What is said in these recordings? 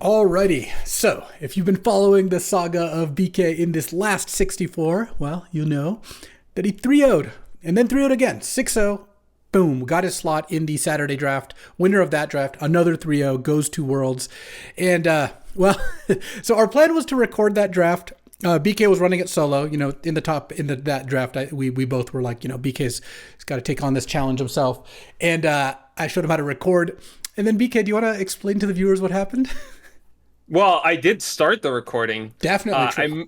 Alrighty, so if you've been following the saga of BK in this last 64, well, you know that he 3-0'd and then 3-0'd again, 6-0, boom, got his slot in the Saturday draft. Winner of that draft, another 3-0, goes to Worlds. And, well, so our plan was to record that draft. BK was running it solo, in that draft. We both were like, BK's got to take on this challenge himself. And I showed him how to record. And then BK, do you want to explain to the viewers what happened? Well, I did start the recording. Definitely true.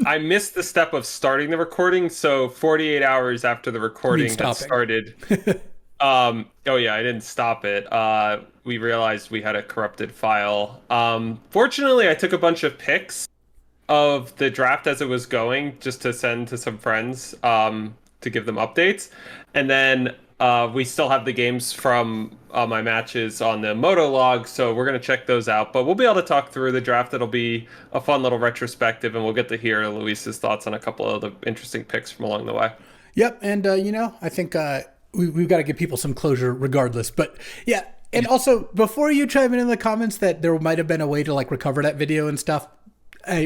I missed the step of starting the recording, so 48 hours after the recording had started. Oh yeah, I didn't stop it. We realized we had a corrupted file. Fortunately, I took a bunch of pics of the draft as it was going, just to send to some friends, to give them updates, and then we still have the games from my matches on the Moto log, so we're going to check those out. But we'll be able to talk through the draft. It'll be a fun little retrospective, and we'll get to hear Luis's thoughts on a couple of the interesting picks from along the way. Yep, and I think we've got to give people some closure regardless. But yeah, and also before you chime in the comments that there might have been a way to recover that video and stuff,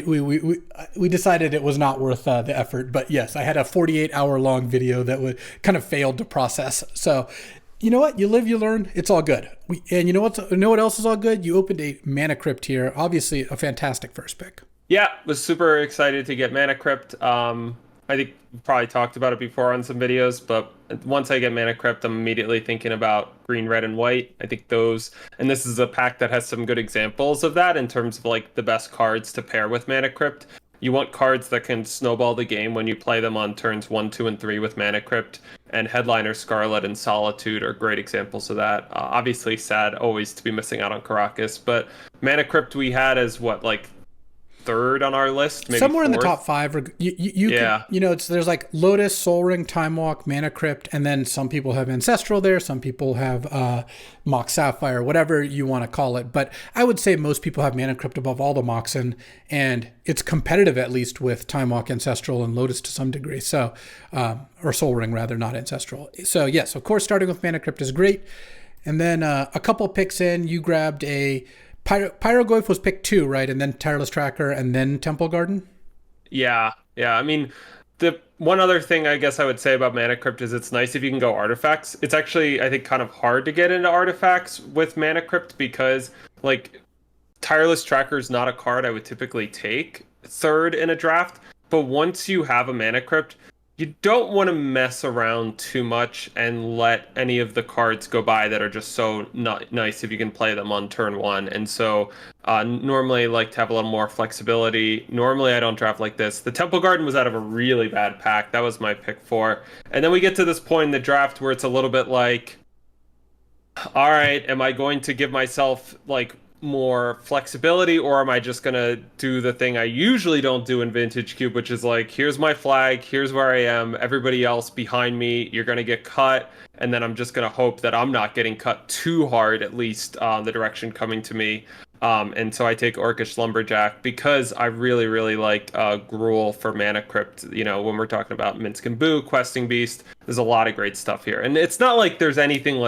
we decided it was not worth the effort. But yes, I had a 48-hour long video that kind of failed to process. So you know what? You live, you learn. It's all good. And you know what else is all good? You opened a Mana Crypt here. Obviously, a fantastic first pick. Yeah, was super excited to get Mana Crypt. I think we probably talked about it before on some videos, but once I get Mana Crypt, I'm immediately thinking about green, red, and white. I think those, and this is a pack that has some good examples of that in terms of the best cards to pair with Mana Crypt. You want cards that can snowball the game when you play them on turns 1, 2, and 3 with Mana Crypt, and Headliner, Scarlet, and Solitude are great examples of that. Obviously, sad always to be missing out on Caracas, but Mana Crypt we had as third on our list, maybe somewhere fourth. In the top 5. Yeah. There's Lotus, Soul Ring, Time Walk, Mana Crypt, and then some people have Ancestral there. Some people have Mox Sapphire, whatever you want to call it. But I would say most people have Mana Crypt above all the Moxen, and it's competitive at least with Time Walk, Ancestral, and Lotus to some degree. So, or Soul Ring rather, not Ancestral. So yes, of course, starting with Mana Crypt is great. And then a couple picks in, you grabbed a Pyroglyph was pick 2, right? And then Tireless Tracker, and then Temple Garden? Yeah. I mean, the one other thing I guess I would say about Mana Crypt is it's nice if you can go artifacts. It's actually, I think, kind of hard to get into artifacts with Mana Crypt because, Tireless Tracker is not a card I would typically take third in a draft. But once you have a Mana Crypt, you don't want to mess around too much and let any of the cards go by that are just so nice if you can play them on turn 1. And so normally I like to have a little more flexibility. Normally I don't draft like this. The Temple Garden was out of a really bad pack. That was my pick 4. And then we get to this point in the draft where it's a little bit all right, am I going to give myself more flexibility, or am I just gonna do the thing I usually don't do in Vintage Cube, which is here's my flag, here's where I am, everybody else behind me, you're gonna get cut, and then I'm just gonna hope that I'm not getting cut too hard, at least the direction coming to me. And so I take Orcish Lumberjack because I really, really like Gruul for Mana Crypt. When we're talking about Minsk and Boo, Questing Beast, there's a lot of great stuff here. And it's not like there's anything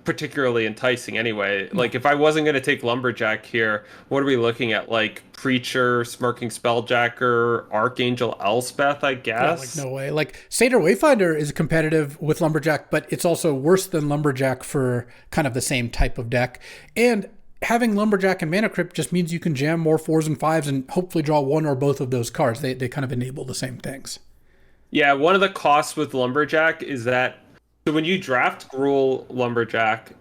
particularly enticing anyway. If I wasn't going to take Lumberjack here, what are we looking at? Preacher, Smirking Spelljacker, Archangel Elspeth, I guess? Yeah, no way. Satyr Wayfinder is competitive with Lumberjack, but it's also worse than Lumberjack for kind of the same type of deck. And having Lumberjack and Mana Crypt just means you can jam more 4s and 5s and hopefully draw one or both of those cards. They kind of enable the same things. Yeah, one of the costs with Lumberjack is that so when you draft Gruul Lumberjack,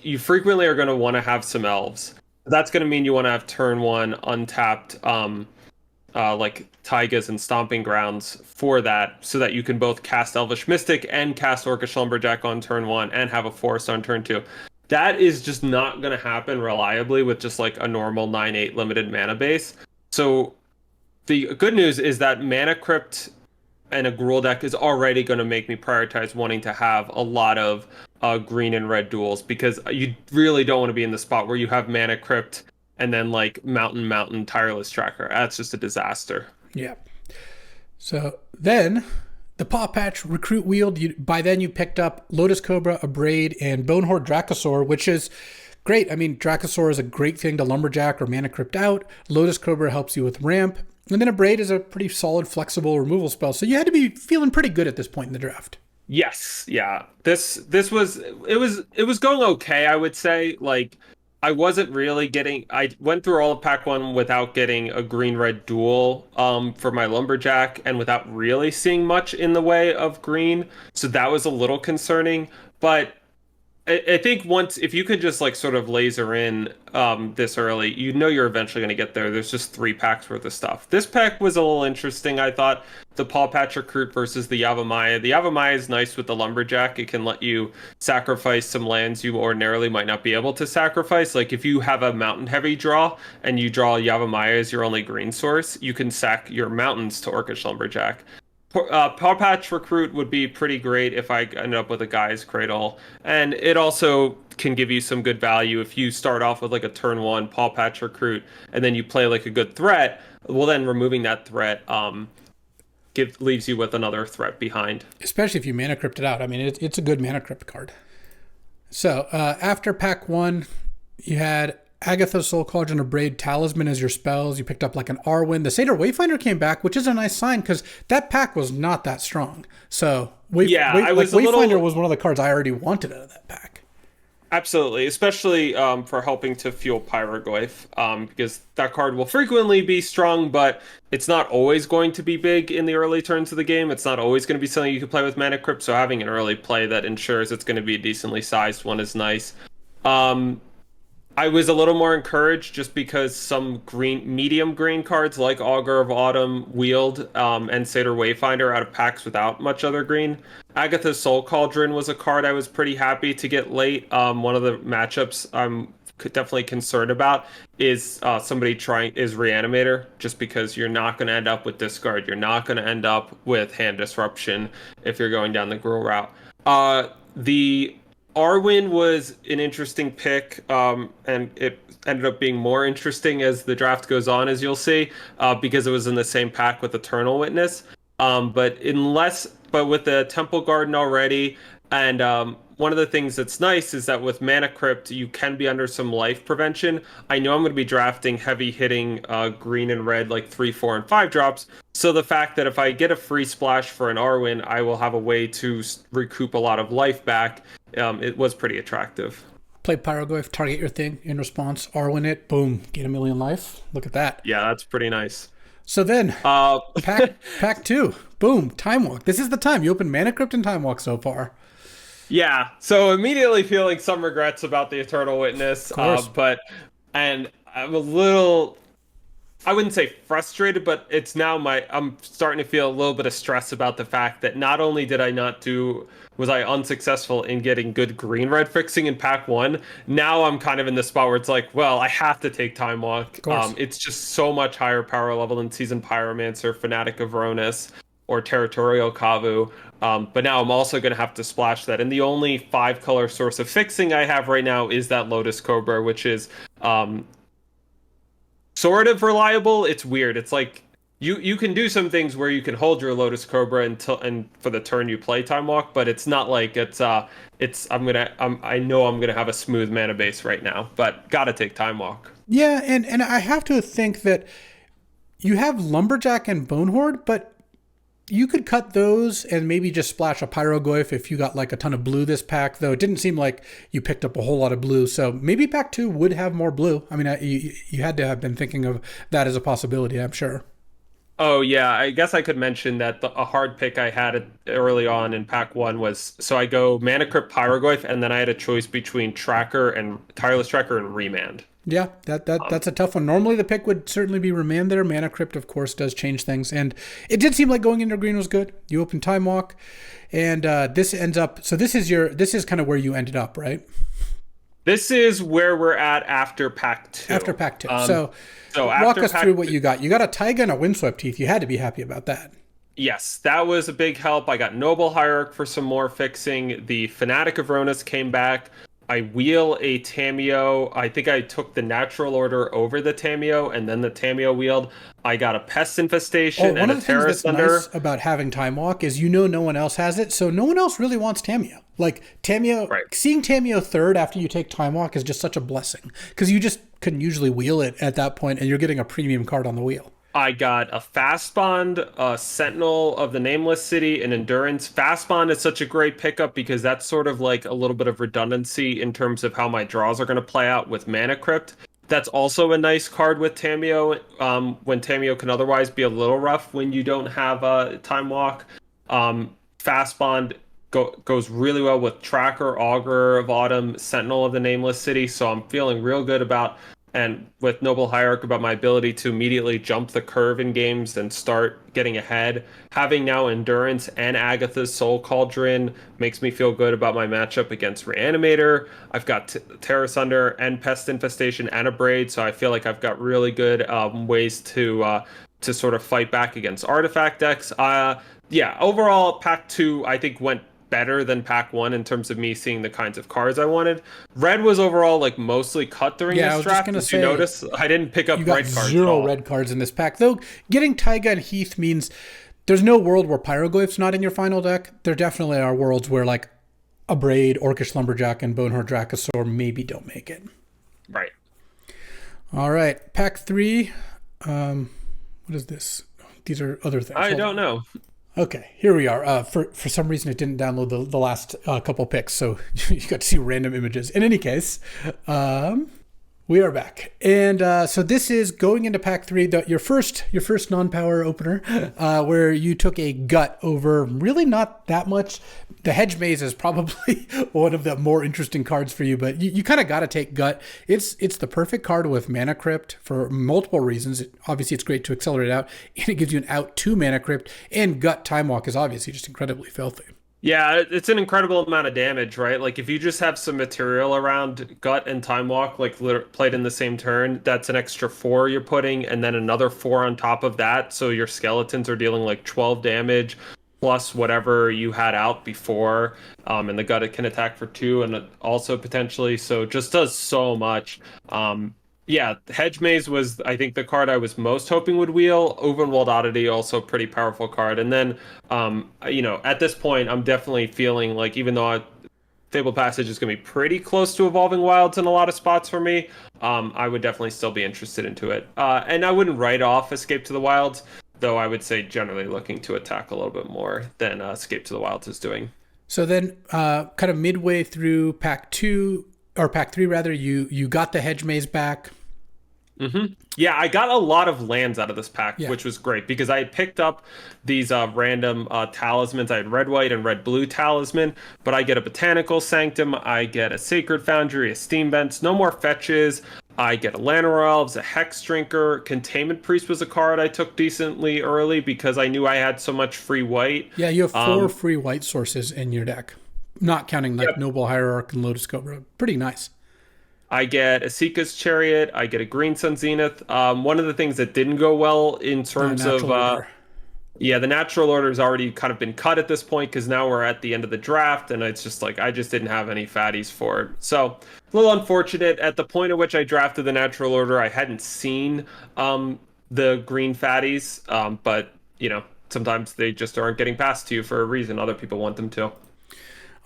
you frequently are going to want to have some elves. That's going to mean you want to have turn 1 untapped Taigas and Stomping Grounds for that, so that you can both cast Elvish Mystic and cast Orcish Lumberjack on turn 1 and have a forest on turn 2. That is just not going to happen reliably with just a normal 9/8 limited mana base. So the good news is that Mana Crypt and a Gruul deck is already going to make me prioritize wanting to have a lot of green and red duels, because you really don't want to be in the spot where you have Mana Crypt and then Mountain, Tireless Tracker. That's just a disaster. Yeah. So then the Paw Patch Recruit Wield, by then you picked up Lotus Cobra, Abrade, and Bonehorde Dracosaur, which is great. I mean, Dracosaur is a great thing to Lumberjack or Mana Crypt out. Lotus Cobra helps you with ramp. And then Abrade is a pretty solid, flexible removal spell. So you had to be feeling pretty good at this point in the draft. Yes, yeah. This was it was going okay, I would say. Like I wasn't really getting I went through all of pack 1 without getting a green red duel for my lumberjack and without really seeing much in the way of green. So that was a little concerning, but I think once if you could just like sort of laser in this early, you know you're eventually going to get there. There's just 3 packs worth of stuff. This pack was a little interesting, I thought. The Paw Patch Recruit versus the Yavimaya. The Yavimaya is nice with the Lumberjack. It can let you sacrifice some lands you ordinarily might not be able to sacrifice. Like if you have a mountain heavy draw and you draw Yavimaya as your only green source, you can sack your mountains to Orcish Lumberjack. Paw Patch Recruit would be pretty great if I ended up with a Guy's Cradle. And it also can give you some good value if you start off with like a turn 1 Paw Patch Recruit and then you play like a good threat. Well, then removing that threat leaves you with another threat behind. Especially if you Mana Crypt it out. I mean, it's a good Mana Crypt card. So after pack 1, you had Agatha, Soul Cauldron, Abrade, Talisman as your spells. You picked up like an Arwen. The Satyr Wayfinder came back, which is a nice sign because that pack was not that strong. So Wayfinder was one of the cards I already wanted out of that pack. Absolutely, especially for helping to fuel Pyroglyph, because that card will frequently be strong, but it's not always going to be big in the early turns of the game. It's not always going to be something you can play with Mana Crypt, so having an early play that ensures it's going to be a decently sized one is nice. I was a little more encouraged just because some medium green cards like Augur of Autumn, Wield, and Satyr Wayfinder out of packs without much other green. Agatha's Soul Cauldron was a card I was pretty happy to get late. One of the matchups I'm definitely concerned about is Reanimator, just because you're not going to end up with discard. You're not going to end up with hand disruption if you're going down the Gruul route. The Arwen was an interesting pick, and it ended up being more interesting as the draft goes on, as you'll see, because it was in the same pack with Eternal Witness. But with the Temple Garden already, and one of the things that's nice is that with Mana Crypt, you can be under some life prevention. I know I'm going to be drafting heavy hitting green and red, like 3, 4, and 5 drops. So the fact that if I get a free splash for an Arwen, I will have a way to recoup a lot of life back. It was pretty attractive. Play Pyroglyph, target your thing, in response, Arwen it, boom, get 1,000,000 life. Look at that. Yeah, that's pretty nice. So then, pack 2, boom, Time Walk. This is the time. You open Mana Crypt and Time Walk so far. Yeah, so immediately feeling some regrets about the Eternal Witness, and I'm a little, I wouldn't say frustrated, but it's now I'm starting to feel a little bit of stress about the fact that not only was I unsuccessful in getting good green-red fixing in pack 1, now I'm kind of in the spot where it's like, well, I have to take Time Walk. It's just so much higher power level than Seasoned Pyromancer, Fanatic of Ronus, or Territorial Kavu. But now I'm also going to have to splash that. And the only 5-color source of fixing I have right now is that Lotus Cobra, which is sort of reliable. It's weird. It's like you can do some things where you can hold your Lotus Cobra and for the turn you play Time Walk, but it's not like I know I'm gonna have a smooth mana base right now, but gotta take Time Walk. Yeah, and I have to think that you have Lumberjack and Bonehorde, but you could cut those and maybe just splash a Pyroglyph if you got like a ton of blue this pack, though it didn't seem like you picked up a whole lot of blue. So maybe pack 2 would have more blue. I mean, you had to have been thinking of that as a possibility, I'm sure. Oh, yeah. I guess I could mention that a hard pick I had early on in pack 1 was, so I go Mana Crypt Pyroglyph, and then I had a choice between Tireless Tracker and Remand. Yeah, that's a tough one. Normally the pick would certainly be Remand there. Mana Crypt, of course, does change things. And it did seem like going into green was good. You open Time Walk, and this ends up... So this is kind of where you ended up, right? This is where we're at after pack 2. After pack 2. So walk us through what you got. You got a Taiga and a Windswept Teeth. You had to be happy about that. Yes, that was a big help. I got Noble Hierarch for some more fixing. The Fanatic of Ronus came back. I wheel a Tameo. I think I took the natural order over the Tameo, and then the Tameo wheeled. I got a Pest Oh, Infestation one and of a the things Terra that's nice Thunder. about having Time Walk is no one else has it, so no one else really wants Tameo. Like Tameo, Right. seeing Tameo third after you take Time Walk is just such a blessing because you just couldn't usually wheel it at that point, and you're getting a premium card on the wheel. I got a Fast Bond, a Sentinel of the Nameless City, and Endurance. Fast Bond is such a great pickup because that's sort of like a little bit of redundancy in terms of how my draws are going to play out with Mana Crypt. That's also a nice card with Tameo, when Tameo can otherwise be a little rough when you don't have a Time Walk. Fast Bond goes really well with Tracker, Augur of Autumn, Sentinel of the Nameless City, so I'm feeling real good about and with Noble Hierarch about my ability to immediately jump the curve in games and start getting ahead. Having now Endurance and Agatha's Soul Cauldron makes me feel good about my matchup against Reanimator. I've got Terror Sunder and Pest Infestation and a Braid, so I feel like I've got really good ways to sort of fight back against artifact decks. Yeah, overall, Pack 2 I think went better than Pack 1 in terms of me seeing the kinds of cards I wanted. Red was overall like mostly cut during Yeah, I this was just draft. gonna Did you say notice? I didn't pick you up got red cards at zero all. red cards in this pack. Though getting Taiga and Heath means there's no world where Pyroglyph's not in your final deck. There definitely are worlds where like a Braid, Orcish Lumberjack, and Boneheart Dracosaur maybe don't make it. Right. All right, pack 3. What is this? These are other things. I Hold don't on. know. Okay, here we are. For some reason, it didn't download the last couple picks, so you got to see random images. In any case, we are back, and so this is going into pack 3, your first non-power opener, where you took a gut over really not that much. The Hedge Maze is probably one of the more interesting cards for you, but you kind of got to take gut. It's the perfect card with Mana Crypt for multiple reasons. Obviously, it's great to accelerate out, and it gives you an out to Mana Crypt, and Gut Time Walk is obviously just incredibly filthy. Yeah, it's an incredible amount of damage, right? Like if you just have some material around Gut and Time Walk, like played in the same turn, that's an extra 4 you're putting, and then another 4 on top of that. So your skeletons are dealing like 12 damage plus whatever you had out before. And the Gut it can attack for 2 and also potentially, so it just does so much. Yeah, Hedge Maze was, I think, the card I was most hoping would wheel. Ovenwald Oddity, also a pretty powerful card. And then, at this point, I'm definitely feeling like, even though Fable Passage is going to be pretty close to Evolving Wilds in a lot of spots for me, I would definitely still be interested into it. And I wouldn't write off Escape to the Wilds, though I would say generally looking to attack a little bit more than Escape to the Wilds is doing. So then, kind of midway through pack 2, or pack 3 rather, you got the Hedge Maze back. Yeah, I got a lot of lands out of this pack, Yeah. which was great because I had picked up these random talismans. I had red, white, and red, blue talisman, but I get a Botanical Sanctum, I get a Sacred Foundry, a Steam Vents, no more fetches. I get a Llanowar Elves, a Hex Drinker. Containment Priest was a card I took decently early because I knew I had so much free white. Yeah, you have 4 free white sources in your deck, not counting like Noble Hierarch and Lotus Cobra. Pretty nice. I get Asika's Chariot. I get a Green Sun Zenith. One of the things that didn't go well in terms of Natural Order. yeah, the natural order has already kind of been cut at this point because now we're at the end of the draft, and it's just like I just didn't have any fatties for it. So a little unfortunate. At the point at which I drafted the natural order, I hadn't seen the green fatties, but sometimes they just aren't getting passed to you for a reason. Other people want them to.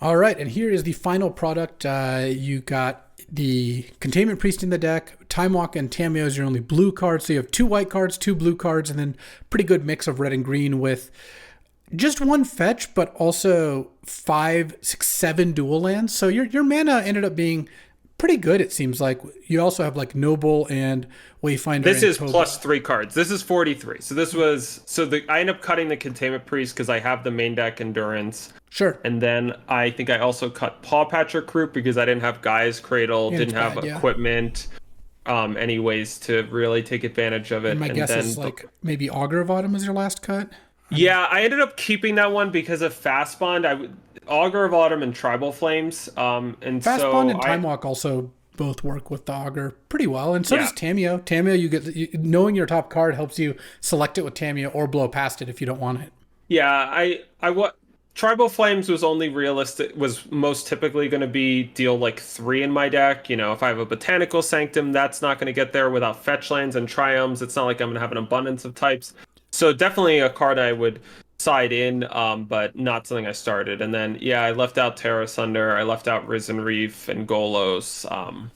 All right, and here is the final product. You got the Containment Priest in the deck. Time Walk and Tameo is your only blue cards. So you have 2 white cards, 2 blue cards, and then pretty good mix of red and green with just 1 fetch, but also 5, 6, 7 dual lands. So your mana ended up being pretty good, it seems like. You also have like Noble and Wayfinder. This and is Toba. plus 3 cards. This is 43. So this was I end up cutting the Containment Priest because I have the main deck Endurance. Sure. And then I think I also cut Paw Patcher Croup because I didn't have Guy's Cradle, And didn't it's have bad, yeah. equipment, any ways to really take advantage of it. And my guess then is like maybe Augur of Autumn is your last cut. yeah, I ended up keeping that one because of Fast Bond. Augur of Autumn and Tribal Flames. And Fast so Bond and Time Walk also both work with the Augur pretty well, and so Yeah. does Tameo. Tameo, knowing your top card helps you select it with Tameo or blow past it if you don't want it. yeah, Tribal Flames was only realistic, was most typically going to be deal like 3 in my deck. You know, if I have a Botanical Sanctum, that's not going to get there without fetch lands and Triomes. It's not like I'm going to have an abundance of types. So definitely a card I would side in, but not something I started. And then, yeah, I left out Terra Sunder, I left out Risen Reef and Golos.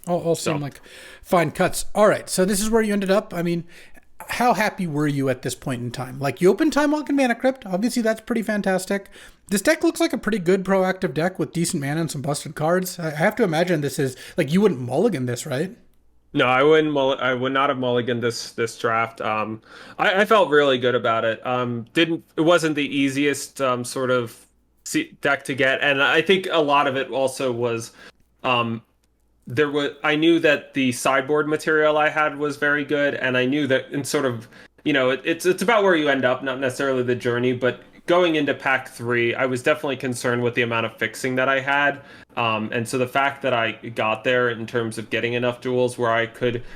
All seem like fine cuts. All right, so this is where you ended up. I mean, how happy were you at this point in time? Like, you opened Time Walk and Mana Crypt. Obviously, that's pretty fantastic. This deck looks like a pretty good proactive deck with decent mana and some busted cards. I have to imagine this is, like, you wouldn't mulligan this, right? No, I wouldn't. I would not have mulliganed this draft. I felt really good about it. It wasn't the easiest sort of deck to get, and I think a lot of it also was I knew that the sideboard material I had was very good, and I knew that in sort of, it's about where you end up, not necessarily the journey, but going into pack 3, I was definitely concerned with the amount of fixing that I had. And so the fact that I got there in terms of getting enough duels where I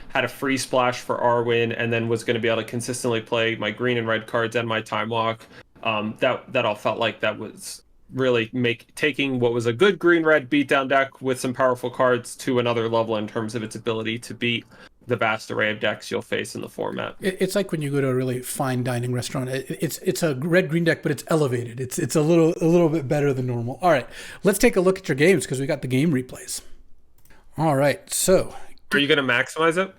had a free splash for Arwen and then was going to be able to consistently play my green and red cards and my Time Walk, that all felt like that was really taking what was a good green-red beatdown deck with some powerful cards to another level in terms of its ability to beat the vast array of decks you'll face in the format. It's like when you go to a really fine dining restaurant. It's a red-green deck, but it's elevated. It's a little bit better than normal. All right, let's take a look at your games because we got the game replays. All right, so are you going to maximize it?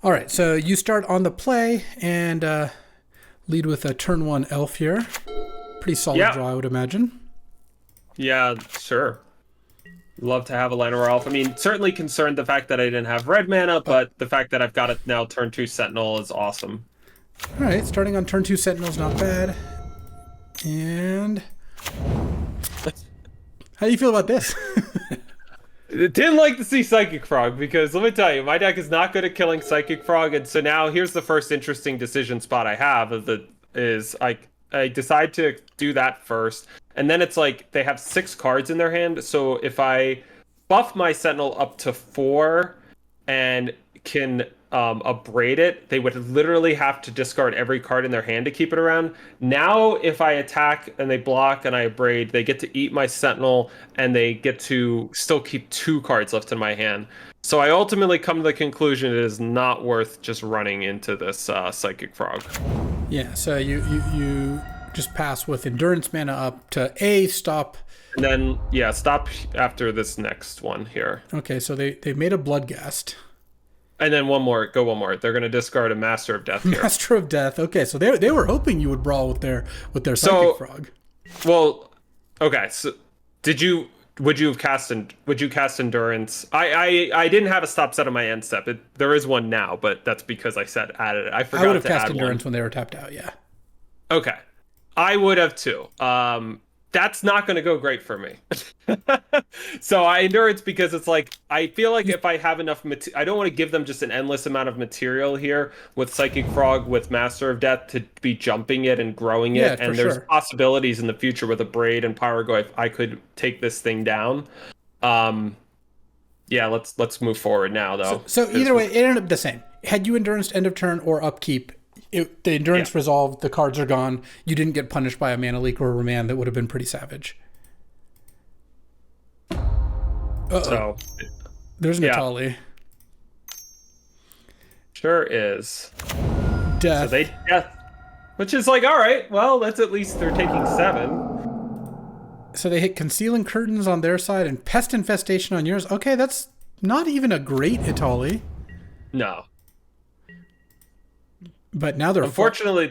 All right, so you start on the play and lead with a turn 1 elf here. Pretty solid draw, I would imagine. Yeah, sure. Love to have a Llanowar Elf. I mean, certainly concerned the fact that I didn't have red mana, but the fact that I've got it now turn 2 Sentinel is awesome. All right, starting on turn 2 Sentinel is not bad. And how do you feel about this? Didn't like to see Psychic Frog because let me tell you, my deck is not good at killing Psychic Frog, and so now here's the first interesting decision spot I have I decide to do that first, and then it's like they have 6 cards in their hand, so if I buff my Sentinel up to 4 and can abrade it, they would literally have to discard every card in their hand to keep it around. Now, if I attack and they block and I abrade, they get to eat my Sentinel and they get to still keep 2 cards left in my hand. So I ultimately come to the conclusion it is not worth just running into this Psychic Frog. Yeah, so you just pass with Endurance mana up to stop. And then, yeah, stop after this next one here. Okay, so they made a Bloodghast. And then one more. They're going to discard a Master of Death here. Master of Death. Okay, so they were hoping you would brawl with their Psychic Frog. Well, okay. So would you cast Endurance? I didn't have a stop set on my end step. There is one now, but that's because I added it. I forgot. I would have cast Endurance when they were tapped out. Yeah. Okay, I would have too. That's not going to go great for me. So I Endurance because it's like, I feel like if I have enough I don't want to give them just an endless amount of material here with Psychic Frog, with Master of Death to be jumping it and growing it. And there's possibilities in the future with a Braid and Pyrogoyf. I could take this thing down. Yeah, let's move forward now though. So either way, it ended up the same. Had you Endurance end of turn or upkeep, the Endurance resolved, the cards are gone. You didn't get punished by a mana leak or a remand that would have been pretty savage. So there's Natali. Sure is. Death. So death. Which is like, all right, well, that's at least they're taking 7. So they hit Concealing Curtains on their side and Pest Infestation on yours. Okay, that's not even a great Itali. No. But now they're unfortunately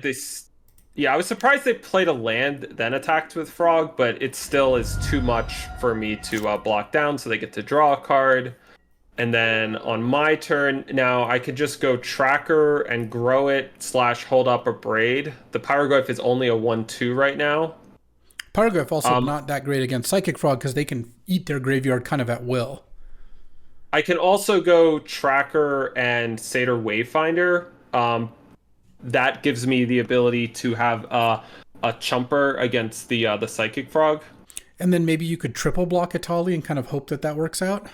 I was surprised they played a land then attacked with Frog, but it still is too much for me to block down, so they get to draw a card. And then on my turn, now I could just go Tracker and grow it / hold up a Braid. The Pyrogoyf is only a 1/2 right now. Pyrogoyf also not that great against Psychic Frog because they can eat their graveyard kind of at will. I can also go Tracker and Satyr Wayfinder. That gives me the ability to have a Chumper against the Psychic Frog. And then maybe you could triple block Itali and kind of hope that works out.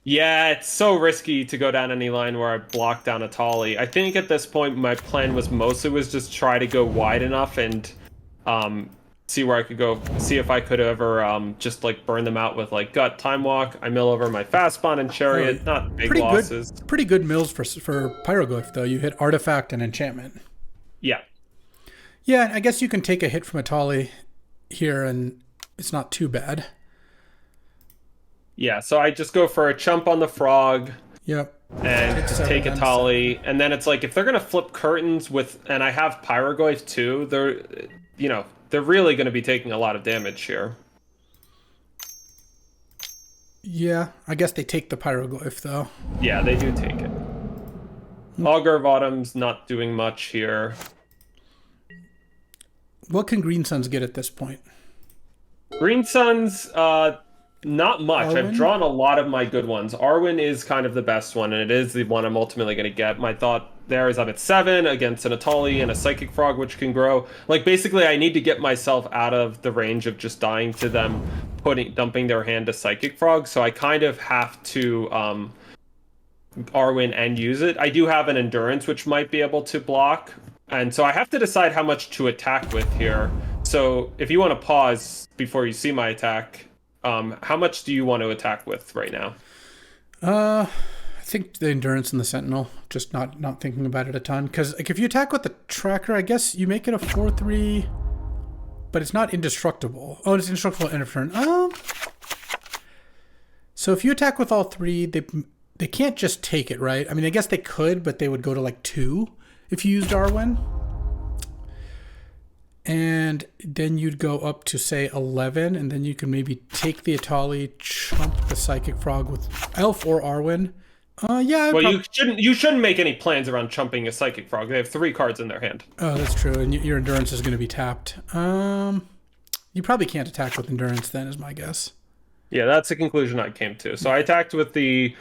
Yeah, it's so risky to go down any line where I block down Itali. I think at this point my plan was mostly just try to go wide enough and See where I could go, see if I could ever just like burn them out with like Gut, Time Walk. I mill over my Fast Spawn and Oh, Chariot, not big losses. pretty good mills for Pyroglyph though. You hit Artifact and Enchantment. Yeah. Yeah, I guess you can take a hit from Atali here, and it's not too bad. Yeah, so I just go for a chump on the Frog. Yep. And just take Atali, and then it's like if they're gonna flip curtains with, and I have Pyroglyph too, they're really gonna be taking a lot of damage here. Yeah, I guess they take the Pyroglyph though. Yeah, they do take it. Augur of Autumn's not doing much here. What can Green Suns get at this point? Green Suns, not much. Arwen? I've drawn a lot of my good ones. Arwen is kind of the best one, and it is the one I'm ultimately going to get. My thought there is I'm at 7 against an Atali and a Psychic Frog, which can grow. Like, basically, I need to get myself out of the range of just dying to them dumping their hand to Psychic Frog, so I kind of have to Arwen and use it. I do have an Endurance, which might be able to block, and so I have to decide how much to attack with here. So if you want to pause before you see my attack... how much do you want to attack with right now? I think the Endurance and the Sentinel. Just not thinking about it a ton. Because like, if you attack with the Tracker, I guess you make it a 4/3, but it's not indestructible. Oh, it's indestructible end of turn. So if you attack with all 3, they can't just take it, right? I mean, I guess they could, but they would go to like 2 if you used Arwen. And then you'd go up to, say, 11, and then you can maybe take the Atali, chump the Psychic Frog with Elf or Arwen. Yeah. Well, you shouldn't make any plans around chumping a Psychic Frog. They have 3 cards in their hand. Oh, that's true, and your Endurance is going to be tapped. You probably can't attack with Endurance then, is my guess. Yeah, that's the conclusion I came to. So I attacked with the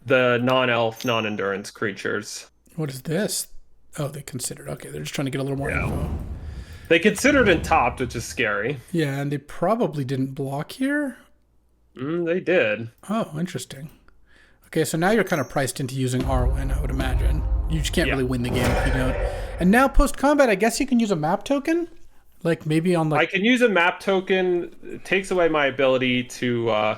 non-elf, non-endurance creatures. What is this? Oh, they considered. Okay, they're just trying to get a little more info. They considered and topped, which is scary. Yeah, and they probably didn't block here. They did. Oh, interesting. Okay, so now you're kind of priced into using Arwen, I would imagine. You just can't really win the game if you don't. And now post-combat, I guess you can use a map token? Like maybe on the... I can use a map token. It takes away my ability to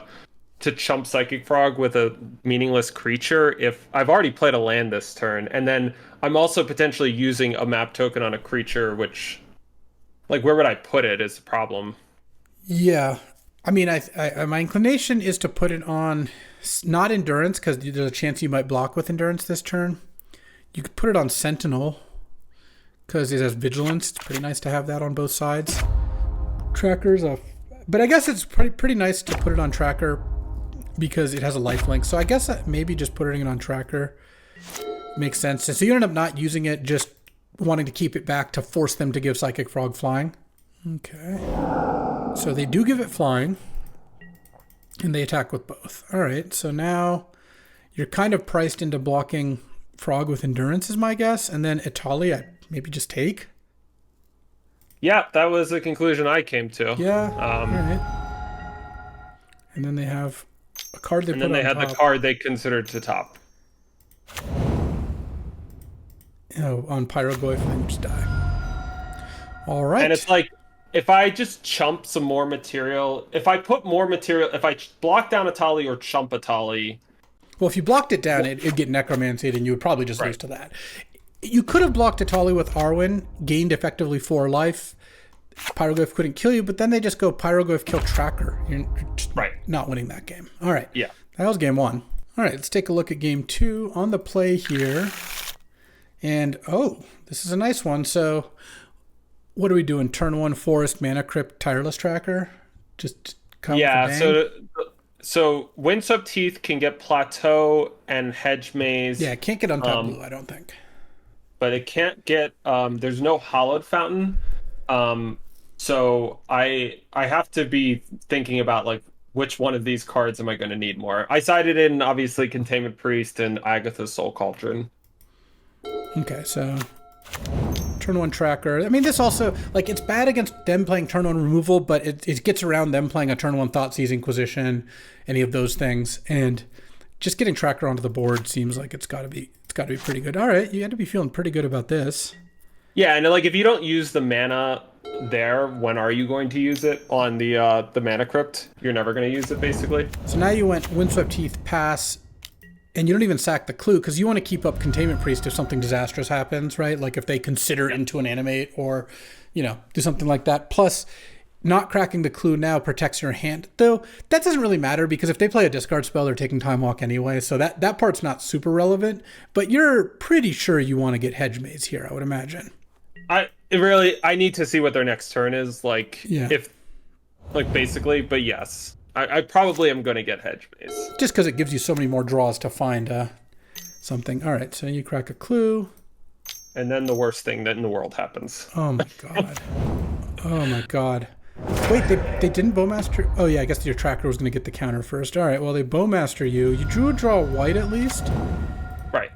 chump Psychic Frog with a meaningless creature if I've already played a land this turn. And then I'm also potentially using a map token on a creature, which... Like, where would I put it is the problem. Yeah. I mean, I my inclination is to put it on, not Endurance, because there's a chance you might block with Endurance this turn. You could put it on Sentinel, because it has Vigilance. It's pretty nice to have that on both sides. Tracker's a... But I guess it's pretty nice to put it on Tracker, because it has a lifelink. So I guess maybe just putting it on Tracker makes sense. So you end up not using it, just wanting to keep it back to force them to give Psychic Frog flying. Okay. So they do give it flying, and they attack with both. All right, so now you're kind of priced into blocking Frog with Endurance is my guess, and then Atali I maybe just take. Yeah, that was the conclusion I came to. Yeah, all right. And then they have a card they put on top. And then they had the card they considered to top. On Pyroglyph, and then you just die. All right. And it's like, if I just chump some more material, if I put more material, if I block down Atali or chump Atali... Well, if you blocked it down, it'd get necromancied, and you would probably just lose to that. You could have blocked Atali with Arwen, gained effectively 4 life. Pyroglyph couldn't kill you, but then they just go Pyroglyph, kill Tracker. You're just not winning that game. All right. Yeah. That was game 1. All right, let's take a look at game 2 on the play here. And, oh, this is a nice one. So, what are we doing? Turn 1 Forest, Mana Crypt, Tireless Tracker? Just come with a bang? So Windswept Teeth can get Plateau and Hedge Maze. Yeah, it can't get Untap Blue, I don't think. But it can't get... there's no Hallowed Fountain. So I have to be thinking about, like, which one of these cards am I going to need more? I sided in, obviously, Containment Priest and Agatha's Soul Cauldron. Okay, so turn 1 Tracker. I mean, this also, like, it's bad against them playing turn 1 removal, but it gets around them playing a turn 1 Thoughtseize Inquisition, any of those things, and just getting Tracker onto the board seems like it's got to be pretty good. All right, you had to be feeling pretty good about this. Yeah, and like if you don't use the mana there, when are you going to use it on the Mana Crypt? You're never going to use it, basically. So now you went Windswept Heath, pass, and you don't even sack the clue because you want to keep up Containment Priest if something disastrous happens, right? Like if they consider into an animate or, do something like that. Plus, not cracking the clue now protects your hand. Though, that doesn't really matter because if they play a discard spell, they're taking Time Walk anyway. So that part's not super relevant. But you're pretty sure you want to get Hedge Maze here, I would imagine. I need to see what their next turn is. Basically, but yes. I probably am going to get Hedge Maze. Just because it gives you so many more draws to find something. All right, so you crack a clue. And then the worst thing that in the world happens. Oh my god. Oh my god. Wait, they didn't Bowmaster? Oh yeah, I guess your tracker was going to get the counter first. All right, well, they Bowmaster you. You drew a draw white at least? Right.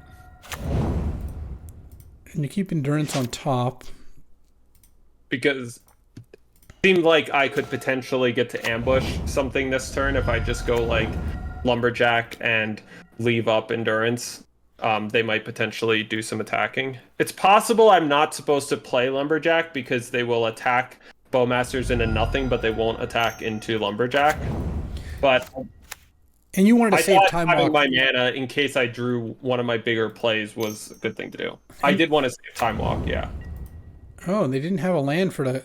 And you keep Endurance on top. Because it seemed like I could potentially get to ambush something this turn if I just go like Lumberjack and leave up Endurance. They might potentially do some attacking. It's possible I'm not supposed to play Lumberjack because they will attack Bowmasters into nothing, but they won't attack into Lumberjack. But and you wanted to save Time having Walk. my mana in case I drew one of my bigger plays was a good thing to do. I did want to save Time Walk, yeah. Oh, and they didn't have a land for the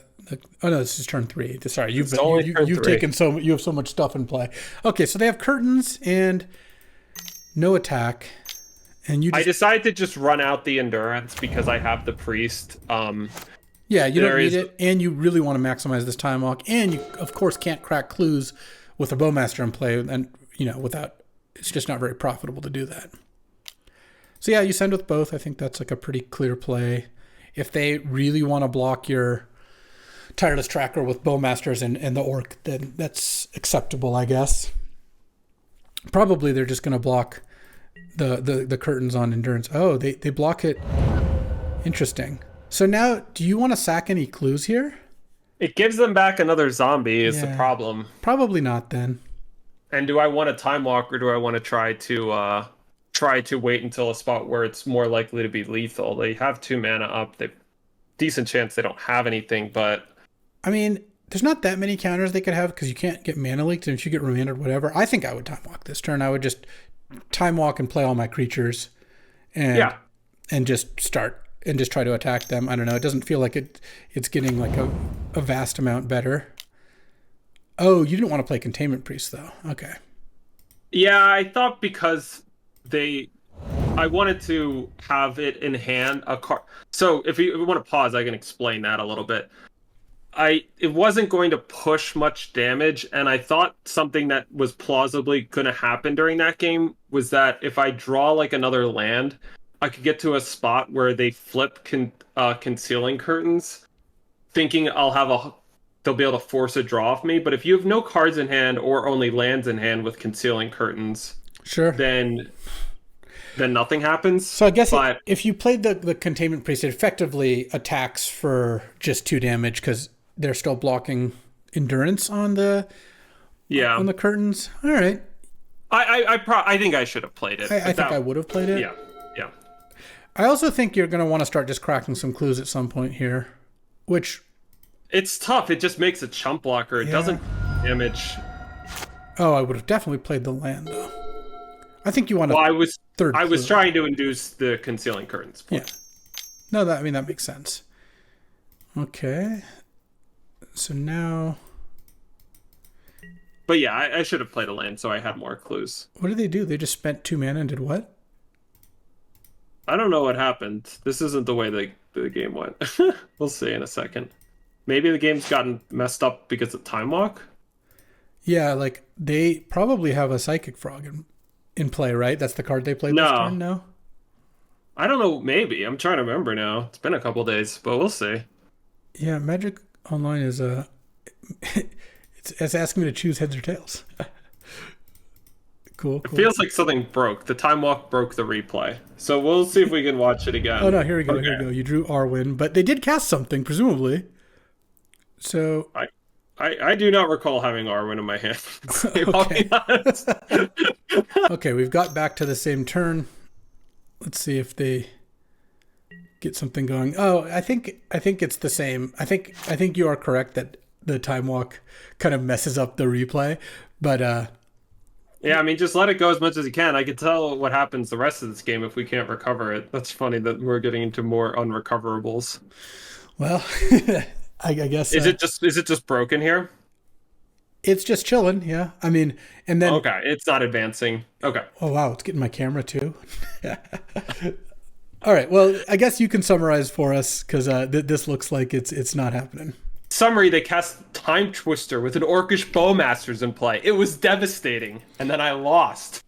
oh no, this is turn 3. Sorry, you've three. taken you have so much stuff in play. Okay, so they have curtains and no attack. And I decided to just run out the Endurance because I have the Priest. Yeah, you don't need it, and you really want to maximize this Time Walk, and you, of course, can't crack clues with a Bowmaster in play, and, without, it's just not very profitable to do that. So yeah, you send with both. I think that's like a pretty clear play. If they really want to block your Tireless Tracker with Bowmasters and the Orc, then that's acceptable, I guess. Probably they're just going to block the curtains on Endurance. Oh, they block it. Interesting. So now, do you want to sack any clues here? It gives them back another zombie is the problem. Probably not then. And do I want a Time Walk or do I want to try to wait until a spot where it's more likely to be lethal? They have 2 mana up. They've decent chance they don't have anything, but I mean, there's not that many counters they could have because you can't get mana leaked, and if you get remanded, whatever. I think I would Time Walk this turn. I would just Time Walk and play all my creatures and just start and just try to attack them. I don't know. It doesn't feel like it's getting like a vast amount better. Oh, you didn't want to play Containment Priest though. Okay. Yeah, I thought because I wanted to have it in hand a card. So if you want to pause, I can explain that a little bit. It wasn't going to push much damage, and I thought something that was plausibly going to happen during that game was that if I draw like another land, I could get to a spot where they flip Concealing Curtains, thinking they'll be able to force a draw off me. But if you have no cards in hand or only lands in hand with Concealing Curtains, sure, then nothing happens. So I guess if you played the Containment Priest, it effectively attacks for just 2 damage because they're still blocking Endurance on the curtains. All right. I think I should have played it. I think I would have played it. Yeah. I also think you're going to want to start just cracking some clues at some point here, which it's tough. It just makes a chump blocker. It doesn't damage. Oh, I would have definitely played the land though. I think you want I was clue. trying to induce the Concealing Curtains. Yeah. No, that makes sense. Okay. So now. But yeah, I should have played a land so I had more clues. What did they do? They just spent 2 mana and did what? I don't know what happened. This isn't the way the game went. We'll see in a second. Maybe the game's gotten messed up because of Time Walk? Yeah, like they probably have a Psychic Frog in play, right? That's the card they played this turn? No? I don't know. Maybe. I'm trying to remember now. It's been a couple days, but we'll see. Yeah, Magic Online is it's asking me to choose heads or tails. Cool. It feels like something broke. The Time Walk broke the replay. So we'll see if we can watch it again. Oh, no, here we go. Okay. Here we go. You drew Arwen, but they did cast something, presumably. So I do not recall having Arwen in my hand. I'll be honest. Okay, we've got back to the same turn. Let's see if they get something going. Oh, I think it's the same. I think you are correct that the time walk kind of messes up the replay, but yeah, I mean, just let it go as much as you can. I could tell what happens the rest of this game if we can't recover it. That's funny that we're getting into more unrecoverables. Well, I guess is it just broken here? It's just chilling. Yeah, I mean, and then okay, it's not advancing. Okay. Oh wow, it's getting my camera too. All right. Well, I guess you can summarize for us because this looks like it's not happening. Summary: they cast Time Twister with an Orcish Bowmasters in play. It was devastating, and then I lost.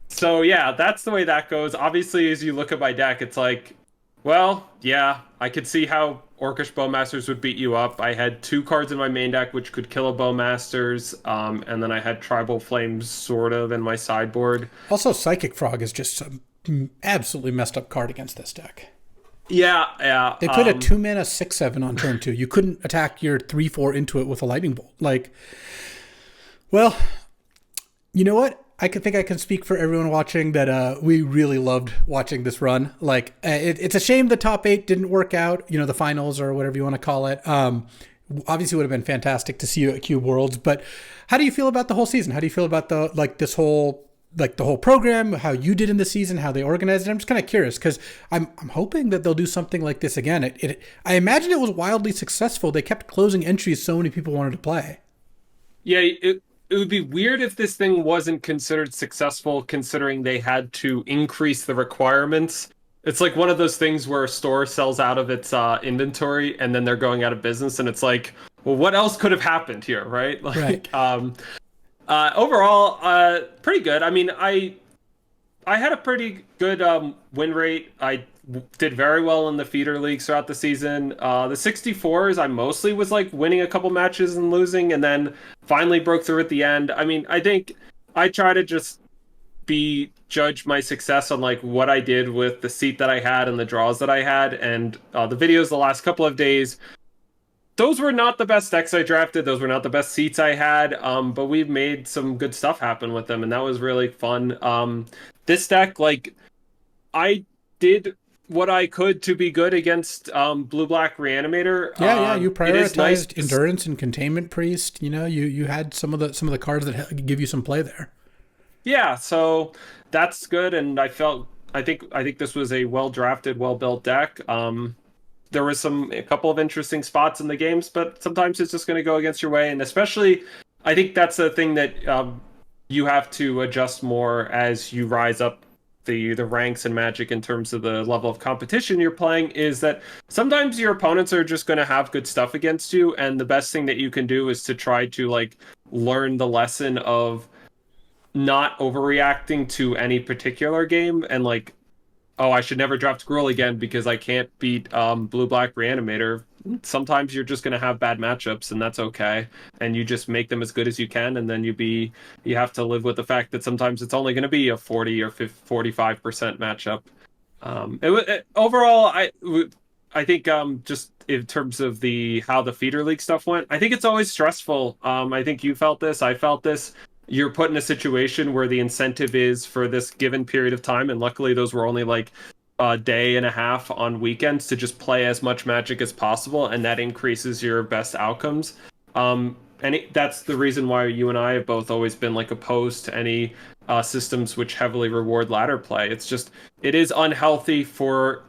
So yeah, that's the way that goes. Obviously, as you look at my deck, it's like, well, yeah, I could see how Orcish Bowmasters would beat you up. I had 2 cards in my main deck which could kill a Bowmasters, and then I had Tribal Flames sort of in my sideboard. Also, Psychic Frog is just an absolutely messed up card against this deck. Yeah. They played a 2-mana 6/7 on turn 2. You couldn't attack your 3/4 into it with a Lightning Bolt. Like, well, you know what? I think I can speak for everyone watching that we really loved watching this run. Like, it's a shame the top 8 didn't work out. You know, the finals or whatever you want to call it. Obviously, would have been fantastic to see you at Cube Worlds. But how do you feel about the whole season? How do you feel about the whole program? How you did in the season? How they organized it? I'm just kind of curious because I'm hoping that they'll do something like this again. I imagine it was wildly successful. They kept closing entries so many people wanted to play. Yeah, it would be weird if this thing wasn't considered successful, considering they had to increase the requirements. It's like one of those things where a store sells out of its inventory and then they're going out of business, and it's like, well, what else could have happened here, right? Like, right. Overall, pretty good. I mean, I had a pretty good win rate. I did very well in the feeder leagues throughout the season. The 64s, I mostly was like winning a couple matches and losing, and then finally broke through at the end. I mean, I think I try to just judge my success on like what I did with the seat that I had and the draws that I had, and the videos the last couple of days. Those were not the best decks I drafted. Those were not the best seats I had. But we've made some good stuff happen with them, and that was really fun. This deck, like, I did what I could to be good against Blue-Black Reanimator. Yeah, you prioritized Endurance and Containment Priest. You know, you had some of the cards that give you some play there. Yeah, so that's good, and I think this was a well-drafted, well-built deck. There was a couple of interesting spots in the games, but sometimes it's just going to go against your way. And especially, I think that's the thing that you have to adjust more as you rise up the ranks in Magic in terms of the level of competition you're playing, is that sometimes your opponents are just going to have good stuff against you. And the best thing that you can do is to try to like learn the lesson of not overreacting to any particular game and like, oh, I should never draft Gruul again because I can't beat Blue-Black Reanimator. Sometimes you're just going to have bad matchups, and that's okay. And you just make them as good as you can, and then you have to live with the fact that sometimes it's only going to be a 40 or 45% matchup. Overall, I think just in terms of how the feeder league stuff went, I think it's always stressful. I think you felt this, I felt this. You're put in a situation where the incentive is for this given period of time, and luckily those were only like a day and a half on weekends to just play as much Magic as possible, and that increases your best outcomes. That's the reason why you and I have both always been like opposed to any systems which heavily reward ladder play. It is unhealthy for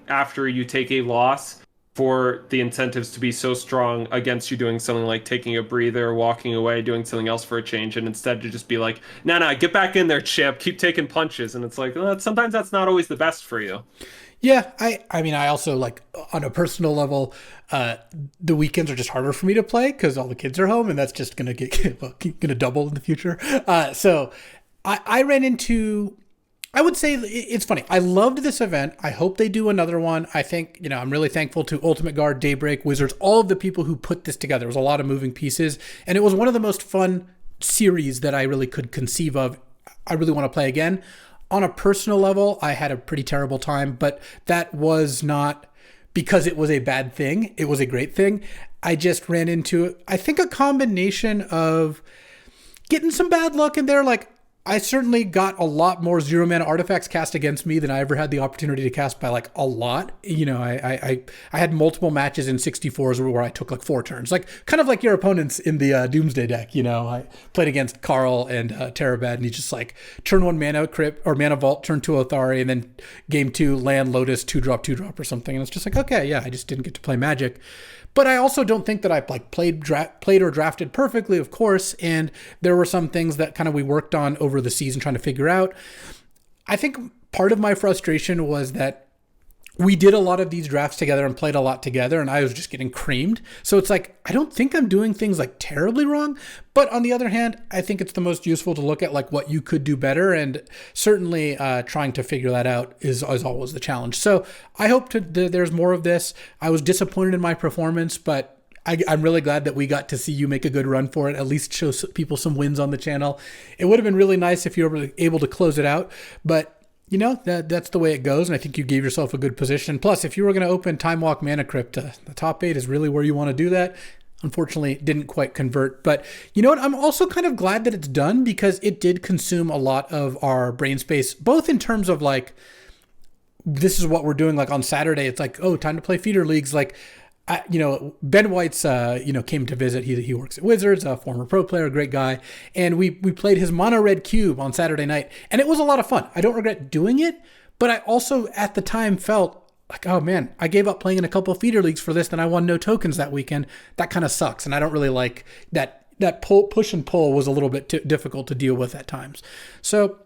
after you take a loss, for the incentives to be so strong against you doing something like taking a breather, walking away, doing something else for a change, and instead to just be like, nah, get back in there, champ, keep taking punches. And it's like, well, sometimes that's not always the best for you. Yeah, I mean, I also, like, on a personal level, the weekends are just harder for me to play because all the kids are home, and that's just going to double in the future. So I ran into... I would say it's funny. I loved this event. I hope they do another one. I think, I'm really thankful to Ultimate Guard, Daybreak, Wizards, all of the people who put this together. It was a lot of moving pieces, and it was one of the most fun series that I really could conceive of. I really want to play again. On a personal level, I had a pretty terrible time, but that was not because it was a bad thing. It was a great thing. I just ran into, I think, a combination of getting some bad luck in there, like, I certainly got a lot more zero mana artifacts cast against me than I ever had the opportunity to cast by like a lot. You know, I had multiple matches in 64s where I took like 4 turns, like kind of like your opponents in the Doomsday deck. You know, I played against Carl and Terabad, and he just like turn 1 mana crypt or mana vault, turn 2 Othari, and then game 2 land Lotus 2-drop or something. And it's just like, okay, yeah, I just didn't get to play Magic. But I also don't think that I like played or drafted perfectly, of course. And there were some things that kind of we worked on over the season trying to figure out. I think part of my frustration was that we did a lot of these drafts together and played a lot together, and I was just getting creamed. So it's like, I don't think I'm doing things like terribly wrong. But on the other hand, I think it's the most useful to look at like what you could do better. And certainly trying to figure that out is always the challenge. So I hope there's more of this. I was disappointed in my performance, but I'm really glad that we got to see you make a good run for it, at least show people some wins on the channel. It would have been really nice if you were able to close it out, but you know, that's the way it goes, and I think you gave yourself a good position. Plus, if you were going to open Time Walk Mana Crypt, the top 8 is really where you want to do that. Unfortunately, it didn't quite convert. But you know what? I'm also kind of glad that it's done, because it did consume a lot of our brain space, both in terms of like, this is what we're doing. Like on Saturday, it's like, oh, time to play feeder leagues. Like, you know, Ben White's, you know, came to visit. He works at Wizards, a former pro player, great guy. And we played his mono red cube on Saturday night, and it was a lot of fun. I don't regret doing it, but I also at the time felt like, oh man, I gave up playing in a couple of feeder leagues for this, and I won no tokens that weekend. That kind of sucks. And I don't really like that push and pull was a little bit difficult to deal with at times. So,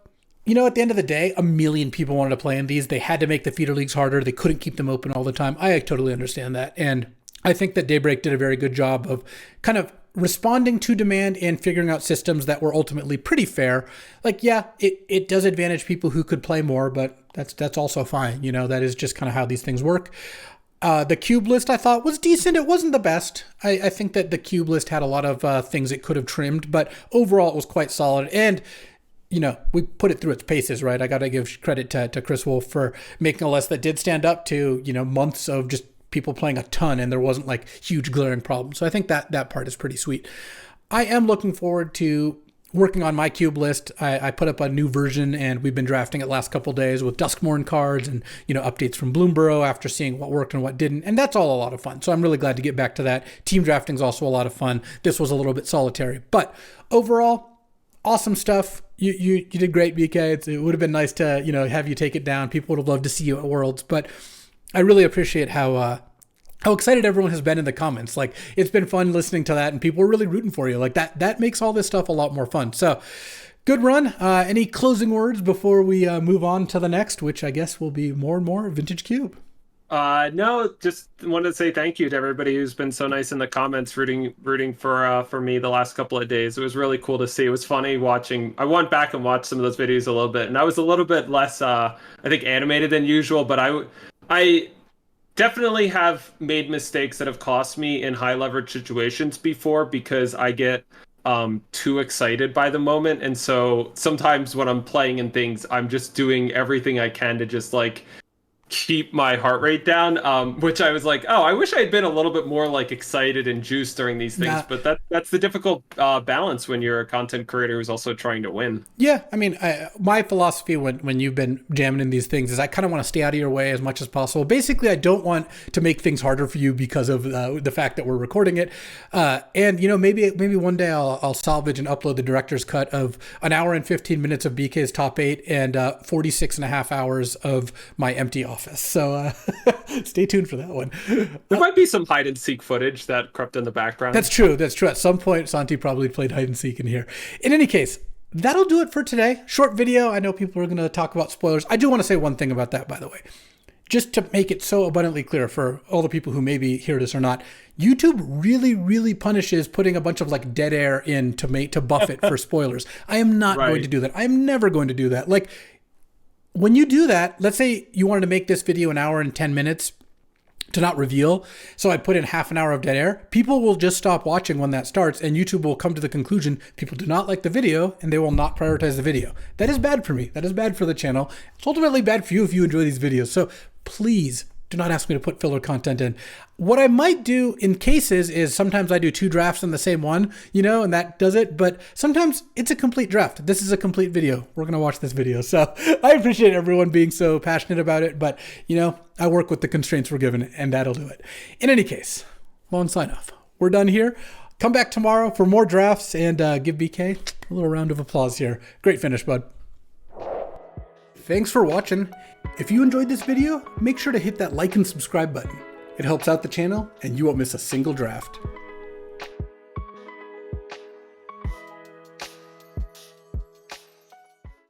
you know, at the end of the day, a million people wanted to play in these. They had to make the feeder leagues harder. They couldn't keep them open all the time. I totally understand that. And I think that Daybreak did a very good job of kind of responding to demand and figuring out systems that were ultimately pretty fair. Like, yeah, it does advantage people who could play more, but that's also fine. You know, that is just kind of how these things work. The cube list I thought was decent. It wasn't the best. I think that the cube list had a lot of things it could have trimmed, but overall it was quite solid. And you know, we put it through its paces, right? I got to give credit to Chris Wolf for making a list that did stand up to, you know, months of just people playing a ton, and there wasn't like huge glaring problems. So I think that part is pretty sweet. I am looking forward to working on my cube list. I put up a new version, and we've been drafting it last couple days with Duskmorn cards and, you know, updates from Bloomborough after seeing what worked and what didn't. And that's all a lot of fun. So I'm really glad to get back to that. Team drafting is also a lot of fun. This was a little bit solitary, but overall, awesome stuff. You did great, BK. It would have been nice to, you know, have you take it down. People would have loved to see you at Worlds, but I really appreciate how excited everyone has been in the comments. Like, it's been fun listening to that, and people are really rooting for you. Like that makes all this stuff a lot more fun. So good run. Any closing words before we move on to the next, which I guess will be more and more Vintage Cube? No, just wanted to say thank you to everybody who's been so nice in the comments, rooting for me the last couple of days. It was really cool to see. It was funny watching. I went back and watched some of those videos a little bit, and I was a little bit less, I think, animated than usual. But I definitely have made mistakes that have cost me in high leverage situations before, because I get too excited by the moment, and so sometimes when I'm playing in things, I'm just doing everything I can to just like keep my heart rate down, which I was like, oh, I wish I had been a little bit more like excited and juiced during these things. But that's the difficult balance when you're a content creator who's also trying to win. Yeah, I mean, my philosophy when you've been jamming in these things is I kind of want to stay out of your way as much as possible. Basically, I don't want to make things harder for you because of the fact that we're recording it. And you know, maybe one day I'll salvage and upload the director's cut of an hour and 15 minutes of BK's top 8 and 46 and a half hours of my empty office. So stay tuned for that one. There might be some hide and seek footage that crept in the background. That's true. At some point, Santi probably played hide and seek in here. In any case, that'll do it for today. Short video. I know people are going to talk about spoilers. I do want to say one thing about that, by the way. Just to make it so abundantly clear for all the people who maybe hear this or not, YouTube really, really punishes putting a bunch of like dead air in to buff it for spoilers. I am not going to do that. I am never going to do that. Like, when you do that, let's say you wanted to make this video an hour and 10 minutes to not reveal, so I put in half an hour of dead air, people will just stop watching when that starts, and YouTube will come to the conclusion people do not like the video, and they will not prioritize the video. That is bad for me. That is bad for the channel. It's ultimately bad for you if you enjoy these videos. So please, Do not ask me to put filler content in. What I might do in cases is sometimes I do 2 drafts in the same one, you know, and that does it. But sometimes it's a complete draft. This is a complete video. We're going to watch this video. So I appreciate everyone being so passionate about it. But, you know, I work with the constraints we're given, and that'll do it. In any case, long sign off. We're done here. Come back tomorrow for more drafts and give BK a little round of applause here. Great finish, bud. Thanks for watching. If you enjoyed this video, make sure to hit that like and subscribe button. It helps out the channel and you won't miss a single draft.